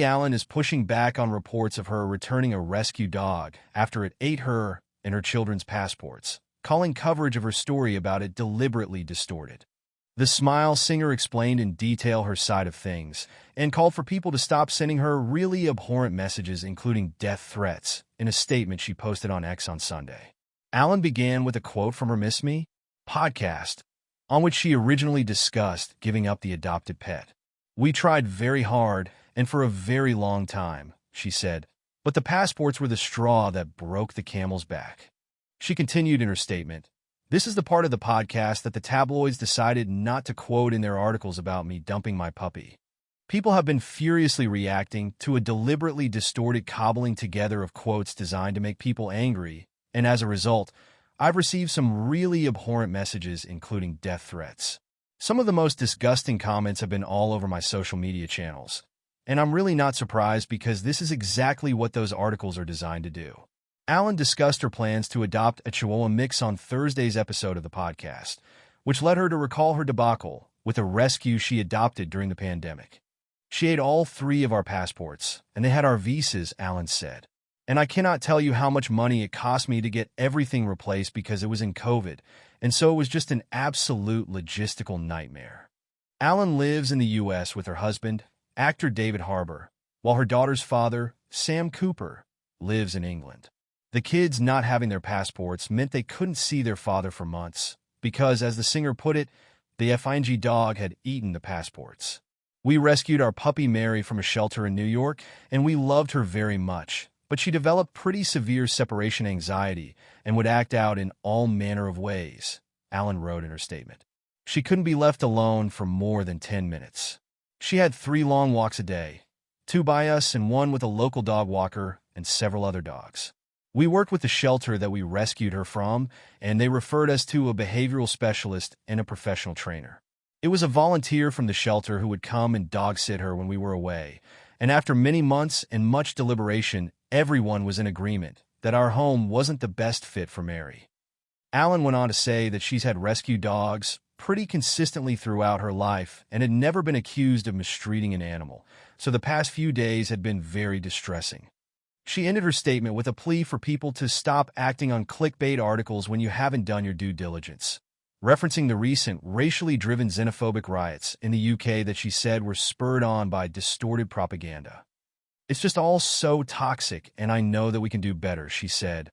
Currently, Allen is pushing back on reports of her returning a rescue dog after it ate her and her children's passports, calling coverage of her story about it deliberately distorted. The Smile singer explained in detail her side of things and called for people to stop sending her really abhorrent messages, including death threats, in a statement she posted on X on Sunday. Allen began with a quote from her Miss Me podcast, on which she originally discussed giving up the adopted pet. "We tried very hard and for a very long time," she said, "but the passports were the straw that broke the camel's back." She continued in her statement, "This is the part of the podcast that the tabloids decided not to quote in their articles about me dumping my puppy. People have been furiously reacting to a deliberately distorted cobbling together of quotes designed to make people angry, and as a result, I've received some really abhorrent messages, including death threats. Some of the most disgusting comments have been all over my social media channels, and I'm really not surprised because this is exactly what those articles are designed to do." Allen discussed her plans to adopt a Chihuahua mix on Thursday's episode of the podcast, which led her to recall her debacle with a rescue she adopted during the pandemic. "She ate all 3 of our passports, and they had our visas," Allen said. "And I cannot tell you how much money it cost me to get everything replaced because it was in COVID, and so it was just an absolute logistical nightmare." Allen lives in the U.S. with her husband, actor David Harbour, while her daughter's father, Sam Cooper, lives in England. The kids not having their passports meant they couldn't see their father for months because, as the singer put it, the FING dog had eaten the passports. "We rescued our puppy Mary from a shelter in New York, and we loved her very much, but she developed pretty severe separation anxiety and would act out in all manner of ways," Allen wrote in her statement. "She couldn't be left alone for more than 10 minutes. She had 3 long walks a day, 2 by us and 1 with a local dog walker and several other dogs. We worked with the shelter that we rescued her from, and they referred us to a behavioral specialist and a professional trainer. It was a volunteer from the shelter who would come and dog sit her when we were away, and after many months and much deliberation, everyone was in agreement that our home wasn't the best fit for Mary." Allen went on to say that she's had rescue dogs pretty consistently throughout her life and had never been accused of mistreating an animal, so the past few days had been very distressing. She ended her statement with a plea for people to stop acting on clickbait articles when you haven't done your due diligence, referencing the recent racially driven xenophobic riots in the UK that she said were spurred on by distorted propaganda. "It's just all so toxic, and I know that we can do better," she said,